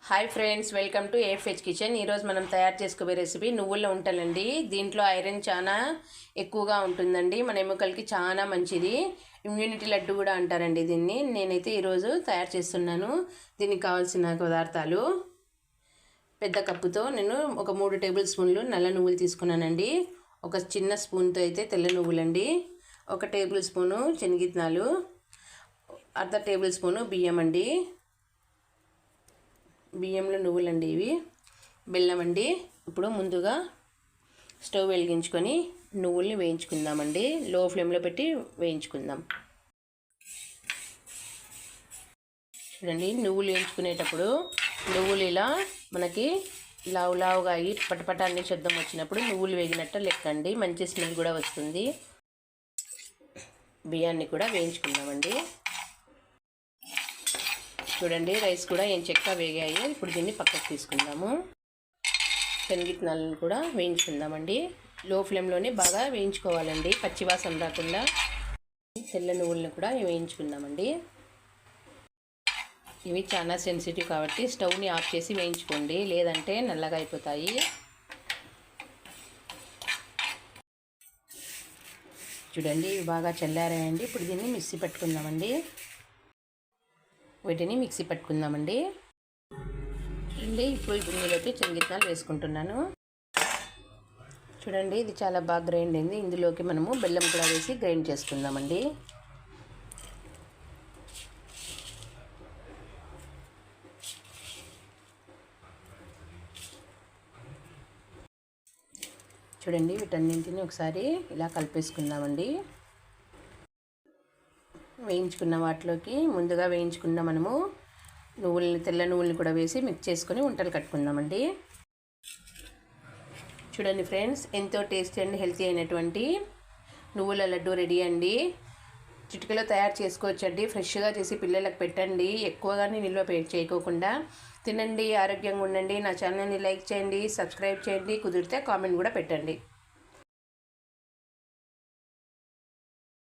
Hi friends, welcome to AFH kitchen. ఈరోజు మనం తయారు చేసుకోబోయే రెసిపీ నువ్వుల ఉంటలండి. దీంట్లో ఐరన్ చాలా ఎక్కువగా ఉంటుందండి, మన ఎముకలకి చాలా మంచిది. ఇమ్యూనిటీ లడ్డు కూడా అంటారండి దీన్ని. నేనైతే ఈరోజు తయారు చేస్తున్నాను. దీనికి కావాల్సిన పదార్థాలు: పెద్ద కప్పుతో నేను ఒక 3 టేబుల్ స్పూన్లు నల్ల నువ్వులు తీసుకున్నానండి. ఒక చిన్న స్పూన్తో అయితే తెల్ల నువ్వులండి. 1 టేబుల్ స్పూను శనగిత్తనాలు, అర్ధ టేబుల్ స్పూను బియ్యం అండి. బియ్యంలో నువ్వులండి ఇవి. బెల్లం అండి. ఇప్పుడు ముందుగా స్టవ్ వెలిగించుకొని నువ్వుల్ని వేయించుకుందామండి. లో ఫ్లేమ్లో పెట్టి వేయించుకుందాం. చూడండి, నువ్వులు వేయించుకునేటప్పుడు నువ్వులు ఇలా మనకి లావుగా అయ్యి పటపట అన్ని శబ్దం వచ్చినప్పుడు నువ్వులు వేగినట్టు లెక్కండి. మంచి స్మెల్ కూడా వస్తుంది. బియ్యాన్ని కూడా వేయించుకుందామండి. చూడండి, రైస్ కూడా ఏం చెక్క వేగాయి. ఇప్పుడు దీన్ని పక్కకు తీసుకుందాము. శనగిత్తనాలను కూడా వేయించుకుందామండి. లో ఫ్లేమ్లోనే బాగా వేయించుకోవాలండి, పచ్చివాసన రాకుండా. తెల్ల నువ్వులను కూడా వేయించుకుందామండి. ఇవి చాలా సెన్సిటివ్ కాబట్టి స్టవ్ని ఆఫ్ చేసి వేయించుకోండి, లేదంటే నల్లగా అయిపోతాయి. చూడండి, ఇవి బాగా చల్లారాయండి. ఇప్పుడు దీన్ని మిక్సీ పెట్టుకుందామండి. వీటిని మిక్సీ పట్టుకుందామండి. ఇప్పుడు ఇందులోకి శనగిత్తనాలు వేసుకుంటున్నాను. చూడండి, ఇది చాలా బాగా గ్రైండ్ అయింది. ఇందులోకి మనము బెల్లం కూడా వేసి గ్రైండ్ చేసుకుందామండి. చూడండి, వీటన్నింటినీ ఒకసారి ఇలా కలిపేసుకుందామండి. వేయించుకున్న వాటిలోకి ముందుగా వేయించుకున్న మనము తెల్ల నువ్వుల్ని కూడా వేసి మిక్స్ చేసుకొని ఉంటలు కట్టుకుందామండి. చూడండి ఫ్రెండ్స్, ఎంతో టేస్టీ అండ్ హెల్తీ అయినటువంటి నువ్వుల లడ్డు రెడీ అండి. చిటికలో తయారు చేసుకోవచ్చండి. ఫ్రెష్గా చేసి పిల్లలకు పెట్టండి. ఎక్కువగానే నిల్వ చేయకోకుండా తినండి. ఆరోగ్యంగా ఉండండి. నా ఛానల్ని లైక్ చేయండి, సబ్స్క్రైబ్ చేయండి. కుదిరితే కామెంట్ కూడా పెట్టండి.